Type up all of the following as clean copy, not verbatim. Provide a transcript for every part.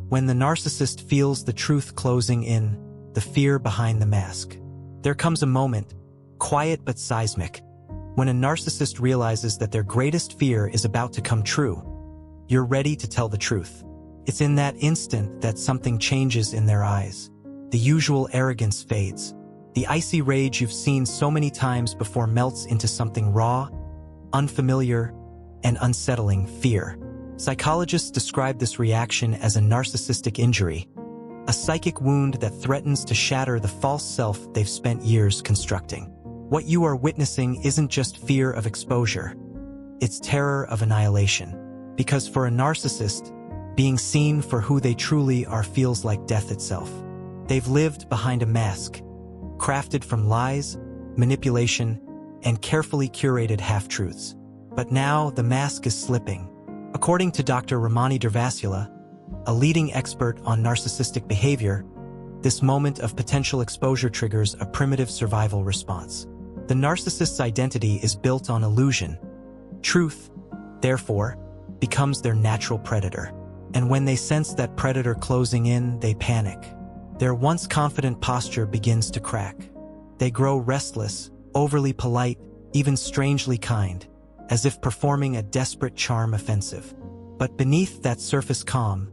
When the narcissist feels the truth closing in, the fear behind the mask. There comes a moment, quiet but seismic, when a narcissist realizes that their greatest fear is about to come true. You're ready to tell the truth. It's in that instant that something changes in their eyes. The usual arrogance fades. The icy rage you've seen so many times before melts into something raw, unfamiliar, and unsettling: fear. Psychologists describe this reaction as a narcissistic injury, a psychic wound that threatens to shatter the false self they've spent years constructing. What you are witnessing isn't just fear of exposure, it's terror of annihilation. Because for a narcissist, being seen for who they truly are feels like death itself. They've lived behind a mask, crafted from lies, manipulation, and carefully curated half-truths. But now the mask is slipping. According to Dr. Ramani Durvasula, a leading expert on narcissistic behavior, this moment of potential exposure triggers a primitive survival response. The narcissist's identity is built on illusion. Truth, therefore, becomes their natural predator. And when they sense that predator closing in, they panic. Their once confident posture begins to crack. They grow restless, overly polite, even strangely kind, as if performing a desperate charm offensive. But beneath that surface calm,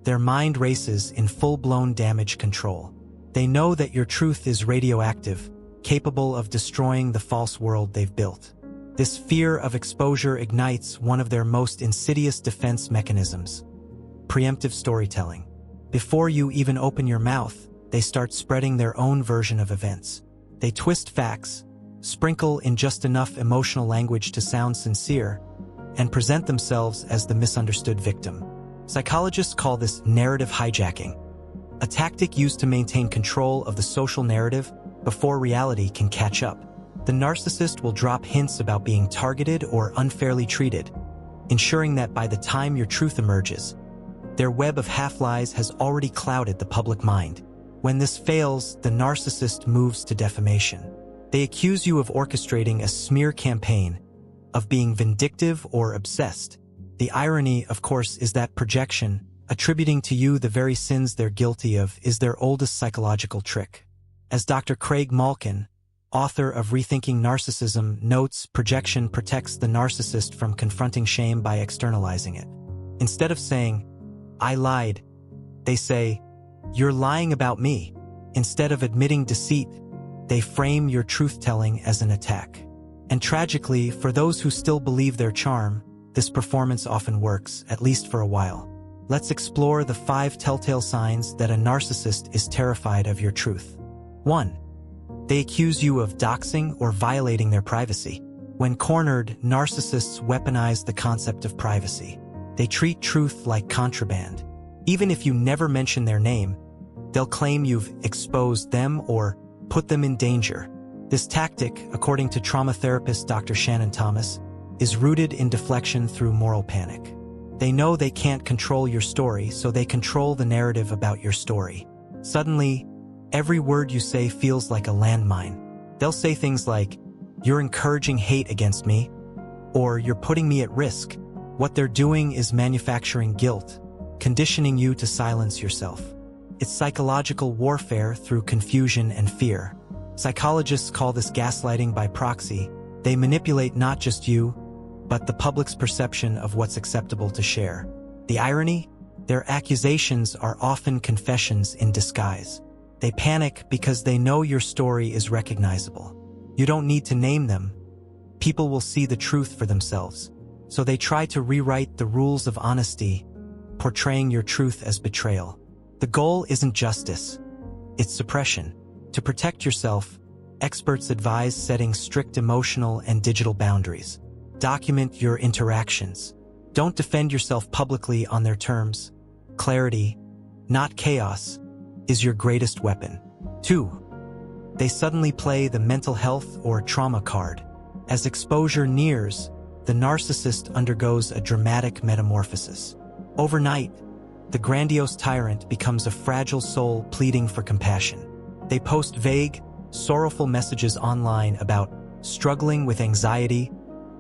their mind races in full-blown damage control. They know that your truth is radioactive, capable of destroying the false world they've built. This fear of exposure ignites one of their most insidious defense mechanisms: preemptive storytelling. Before you even open your mouth, they start spreading their own version of events. They twist facts, sprinkle in just enough emotional language to sound sincere, and present themselves as the misunderstood victim. Psychologists call this narrative hijacking, a tactic used to maintain control of the social narrative before reality can catch up. The narcissist will drop hints about being targeted or unfairly treated, ensuring that by the time your truth emerges, their web of half-lies has already clouded the public mind. When this fails, the narcissist moves to defamation. They accuse you of orchestrating a smear campaign, of being vindictive or obsessed. The irony, of course, is that projection, attributing to you the very sins they're guilty of, is their oldest psychological trick. As Dr. Craig Malkin, author of Rethinking Narcissism, notes, projection protects the narcissist from confronting shame by externalizing it. Instead of saying, "I lied," they say, "You're lying about me." Instead of admitting deceit, they frame your truth-telling as an attack. And tragically, for those who still believe their charm, this performance often works, at least for a while. Let's explore the 5 telltale signs that a narcissist is terrified of your truth. 1. They accuse you of doxing or violating their privacy. When cornered, narcissists weaponize the concept of privacy. They treat truth like contraband. Even if you never mention their name, they'll claim you've exposed them or put them in danger. This tactic, according to trauma therapist Dr. Shannon Thomas, is rooted in deflection through moral panic. They know they can't control your story, so they control the narrative about your story. Suddenly, every word you say feels like a landmine. They'll say things like, "You're encouraging hate against me," or "You're putting me at risk." What they're doing is manufacturing guilt, conditioning you to silence yourself. It's psychological warfare through confusion and fear. Psychologists call this gaslighting by proxy. They manipulate not just you, but the public's perception of what's acceptable to share. The irony? Their accusations are often confessions in disguise. They panic because they know your story is recognizable. You don't need to name them. People will see the truth for themselves. So they try to rewrite the rules of honesty, portraying your truth as betrayal. The goal isn't justice, it's suppression. To protect yourself, experts advise setting strict emotional and digital boundaries. Document your interactions. Don't defend yourself publicly on their terms. Clarity, not chaos, is your greatest weapon. 2. They suddenly play the mental health or trauma card. As exposure nears, the narcissist undergoes a dramatic metamorphosis. Overnight, the grandiose tyrant becomes a fragile soul pleading for compassion. They post vague, sorrowful messages online about struggling with anxiety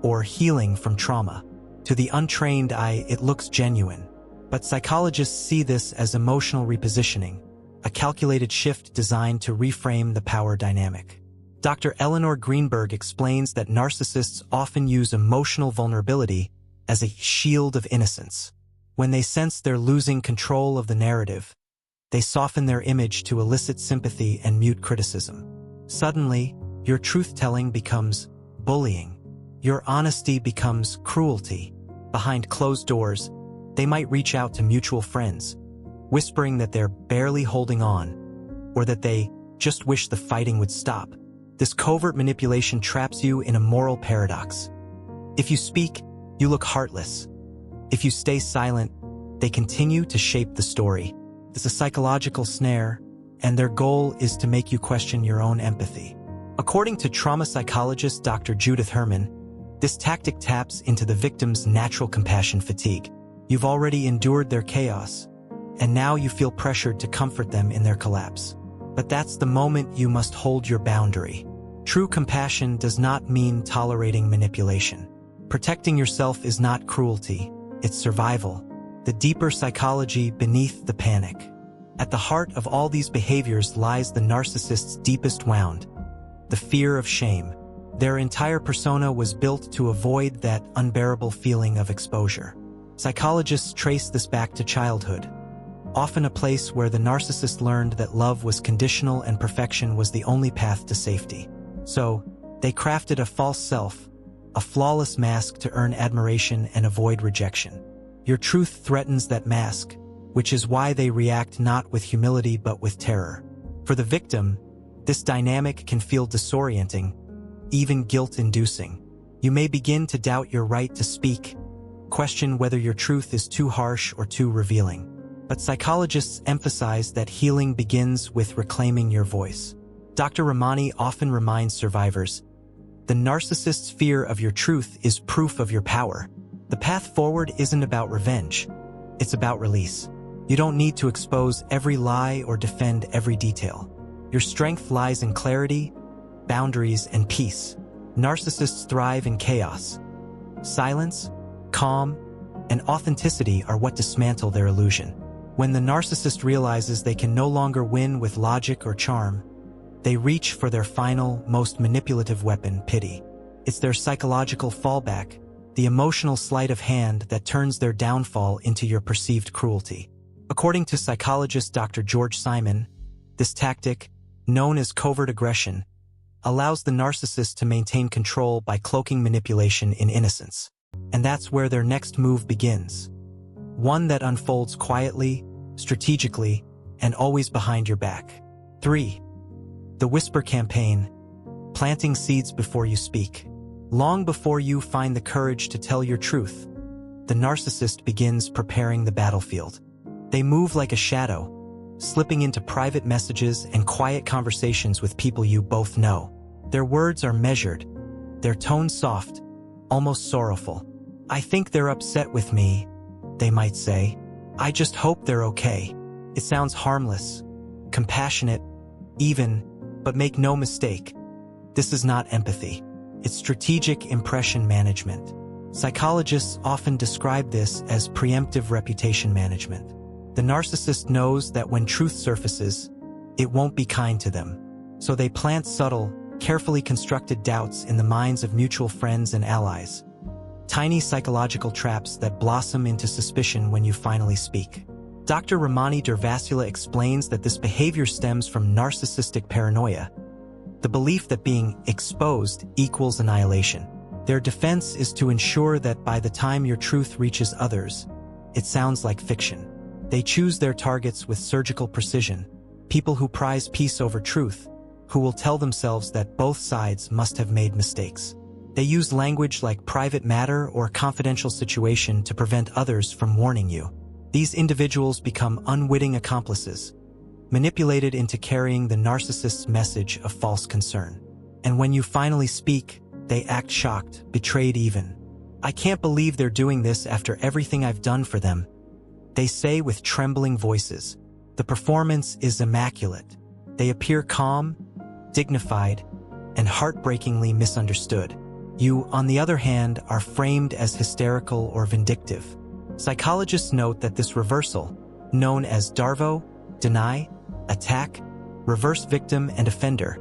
or healing from trauma. To the untrained eye, it looks genuine. But psychologists see this as emotional repositioning, a calculated shift designed to reframe the power dynamic. Dr. Eleanor Greenberg explains that narcissists often use emotional vulnerability as a shield of innocence. When they sense they're losing control of the narrative, they soften their image to elicit sympathy and mute criticism. Suddenly, your truth-telling becomes bullying. Your honesty becomes cruelty. Behind closed doors, they might reach out to mutual friends, whispering that they're barely holding on, or that they just wish the fighting would stop. This covert manipulation traps you in a moral paradox. If you speak, you look heartless. If you stay silent, they continue to shape the story. It's a psychological snare, and their goal is to make you question your own empathy. According to trauma psychologist Dr. Judith Herman, this tactic taps into the victim's natural compassion fatigue. You've already endured their chaos, and now you feel pressured to comfort them in their collapse. But that's the moment you must hold your boundary. True compassion does not mean tolerating manipulation. Protecting yourself is not cruelty, it's survival. The deeper psychology beneath the panic. At the heart of all these behaviors lies the narcissist's deepest wound, the fear of shame. Their entire persona was built to avoid that unbearable feeling of exposure. Psychologists trace this back to childhood, often a place where the narcissist learned that love was conditional and perfection was the only path to safety. So, they crafted a false self, a flawless mask to earn admiration and avoid rejection. Your truth threatens that mask, which is why they react not with humility but with terror. For the victim, this dynamic can feel disorienting, even guilt-inducing. You may begin to doubt your right to speak, question whether your truth is too harsh or too revealing. But psychologists emphasize that healing begins with reclaiming your voice. Dr. Ramani often reminds survivors, the narcissist's fear of your truth is proof of your power. The path forward isn't about revenge, it's about release. You don't need to expose every lie or defend every detail. Your strength lies in clarity, boundaries, and peace. Narcissists thrive in chaos. Silence, calm, and authenticity are what dismantle their illusion. When the narcissist realizes they can no longer win with logic or charm, they reach for their final, most manipulative weapon, pity. It's their psychological fallback, the emotional sleight of hand that turns their downfall into your perceived cruelty. According to psychologist Dr. George Simon, this tactic, known as covert aggression, allows the narcissist to maintain control by cloaking manipulation in innocence. And that's where their next move begins. One that unfolds quietly, strategically, and always behind your back. 3. The whisper campaign, planting seeds before you speak. Long before you find the courage to tell your truth, the narcissist begins preparing the battlefield. They move like a shadow, slipping into private messages and quiet conversations with people you both know. Their words are measured, their tone soft, almost sorrowful. I think they're upset with me, they might say. I just hope they're okay. It sounds harmless, compassionate, even, but make no mistake, this is not empathy. It's strategic impression management. Psychologists often describe this as preemptive reputation management. The narcissist knows that when truth surfaces, it won't be kind to them. So they plant subtle, carefully constructed doubts in the minds of mutual friends and allies. Tiny psychological traps that blossom into suspicion when you finally speak. Dr. Ramani Durvasula explains that this behavior stems from narcissistic paranoia, the belief that being exposed equals annihilation. Their defense is to ensure that by the time your truth reaches others, it sounds like fiction. They choose their targets with surgical precision, people who prize peace over truth, who will tell themselves that both sides must have made mistakes. They use language like private matter or confidential situation to prevent others from warning you. These individuals become unwitting accomplices, manipulated into carrying the narcissist's message of false concern. And when you finally speak, they act shocked, betrayed even. I can't believe they're doing this after everything I've done for them, they say with trembling voices. The performance is immaculate. They appear calm, dignified, and heartbreakingly misunderstood. You, on the other hand, are framed as hysterical or vindictive. Psychologists note that this reversal, known as DARVO, deny, attack, reverse victim and offender,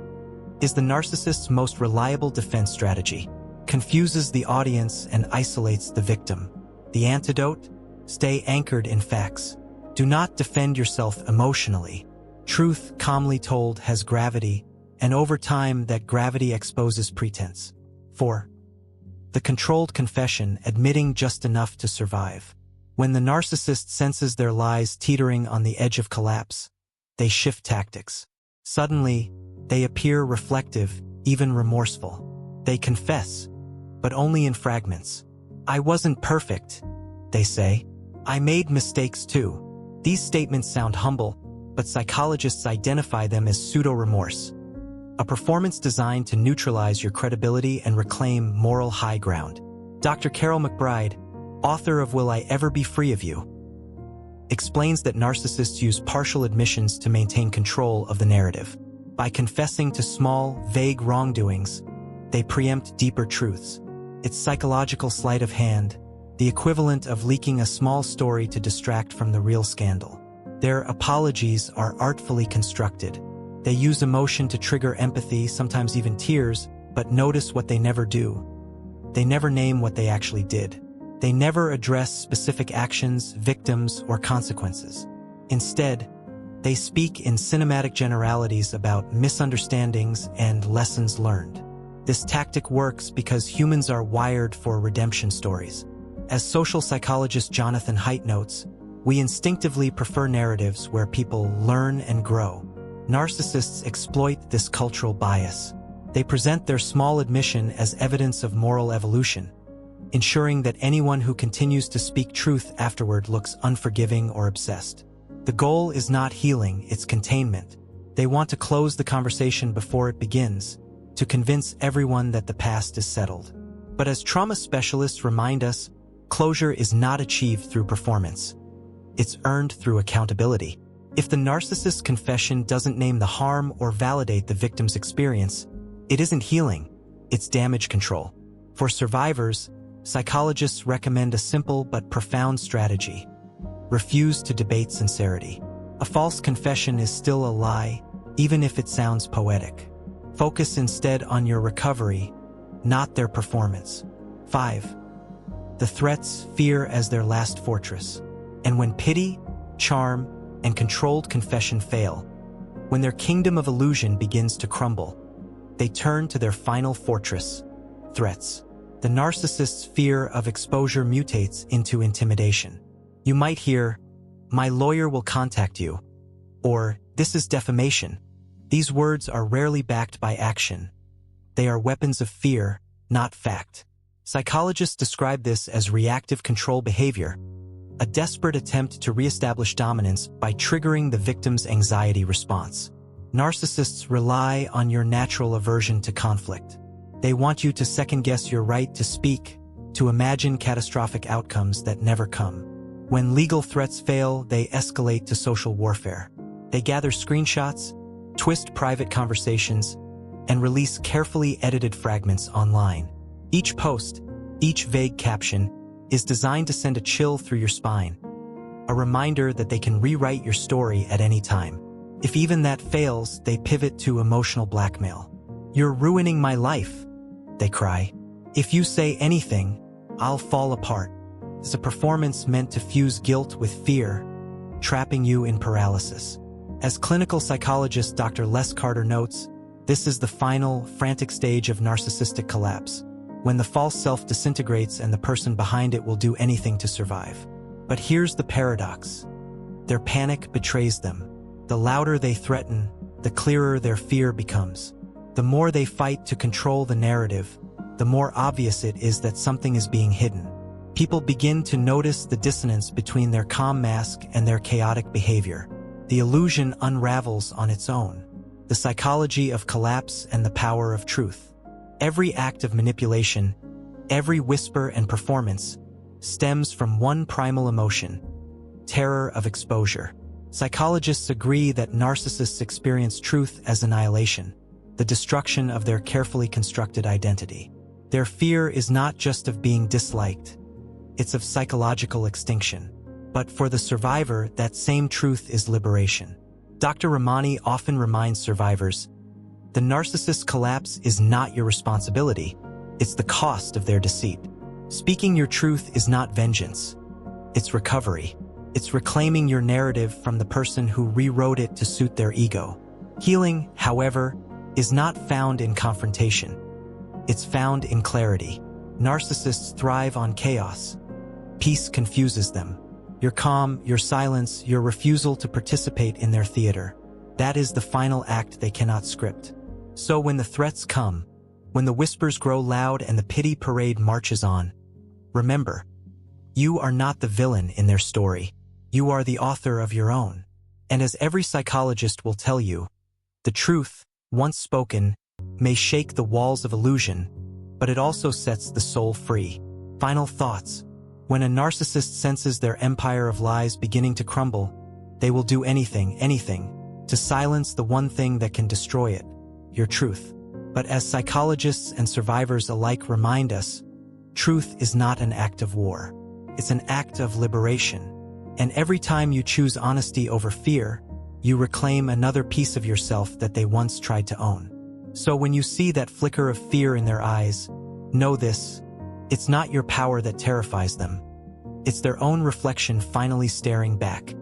is the narcissist's most reliable defense strategy. Confuses the audience and isolates the victim. The antidote? Stay anchored in facts. Do not defend yourself emotionally. Truth, calmly told, has gravity, and over time that gravity exposes pretense. 4. The controlled confession, admitting just enough to survive. When the narcissist senses their lies teetering on the edge of collapse, they shift tactics. Suddenly, they appear reflective, even remorseful. They confess, but only in fragments. I wasn't perfect, they say. I made mistakes too. These statements sound humble, but psychologists identify them as pseudo-remorse, a performance designed to neutralize your credibility and reclaim moral high ground. Dr. Carol McBride, author of Will I Ever Be Free of You, explains that narcissists use partial admissions to maintain control of the narrative. By confessing to small, vague wrongdoings, they preempt deeper truths. It's psychological sleight of hand, the equivalent of leaking a small story to distract from the real scandal. Their apologies are artfully constructed. They use emotion to trigger empathy, sometimes even tears, but notice what they never do. They never name what they actually did. They never address specific actions, victims, or consequences. Instead, they speak in cinematic generalities about misunderstandings and lessons learned. This tactic works because humans are wired for redemption stories. As social psychologist Jonathan Haidt notes, we instinctively prefer narratives where people learn and grow. Narcissists exploit this cultural bias. They present their small admission as evidence of moral evolution, ensuring that anyone who continues to speak truth afterward looks unforgiving or obsessed. The goal is not healing, it's containment. They want to close the conversation before it begins, to convince everyone that the past is settled. But as trauma specialists remind us, closure is not achieved through performance. It's earned through accountability. If the narcissist's confession doesn't name the harm or validate the victim's experience, it isn't healing, it's damage control. For survivors, psychologists recommend a simple but profound strategy. Refuse to debate sincerity. A false confession is still a lie, even if it sounds poetic. Focus instead on your recovery, not their performance. 5. The threats fear as their last fortress. And when pity, charm, and controlled confession fail, when their kingdom of illusion begins to crumble, they turn to their final fortress, threats. The narcissist's fear of exposure mutates into intimidation. You might hear, "My lawyer will contact you," or "This is defamation." These words are rarely backed by action. They are weapons of fear, not fact. Psychologists describe this as reactive control behavior, a desperate attempt to reestablish dominance by triggering the victim's anxiety response. Narcissists rely on your natural aversion to conflict. They want you to second-guess your right to speak, to imagine catastrophic outcomes that never come. When legal threats fail, they escalate to social warfare. They gather screenshots, twist private conversations, and release carefully edited fragments online. Each post, each vague caption, is designed to send a chill through your spine, a reminder that they can rewrite your story at any time. If even that fails, they pivot to emotional blackmail. "You're ruining my life," they cry. "If you say anything, I'll fall apart." It's a performance meant to fuse guilt with fear, trapping you in paralysis. As clinical psychologist Dr. Les Carter notes, this is the final, frantic stage of narcissistic collapse, when the false self disintegrates and the person behind it will do anything to survive. But here's the paradox. Their panic betrays them. The louder they threaten, the clearer their fear becomes. The more they fight to control the narrative, the more obvious it is that something is being hidden. People begin to notice the dissonance between their calm mask and their chaotic behavior. The illusion unravels on its own. The psychology of collapse and the power of truth. Every act of manipulation, every whisper and performance, stems from one primal emotion: terror of exposure. Psychologists agree that narcissists experience truth as annihilation, the destruction of their carefully constructed identity. Their fear is not just of being disliked, it's of psychological extinction. But for the survivor, that same truth is liberation. Dr. Ramani often reminds survivors, the narcissist's collapse is not your responsibility, it's the cost of their deceit. Speaking your truth is not vengeance, it's recovery. It's reclaiming your narrative from the person who rewrote it to suit their ego. Healing, however, is not found in confrontation. It's found in clarity. Narcissists thrive on chaos. Peace confuses them. Your calm, your silence, your refusal to participate in their theater. That is the final act they cannot script. So when the threats come, when the whispers grow loud and the pity parade marches on, remember, you are not the villain in their story. You are the author of your own. And as every psychologist will tell you, the truth, once spoken, may shake the walls of illusion, but it also sets the soul free. Final thoughts. When a narcissist senses their empire of lies beginning to crumble, they will do anything, to silence the one thing that can destroy it, your truth. But as psychologists and survivors alike remind us, truth is not an act of war. It's an act of liberation. And every time you choose honesty over fear, you reclaim another piece of yourself that they once tried to own. So when you see that flicker of fear in their eyes, know this, it's not your power that terrifies them. It's their own reflection finally staring back.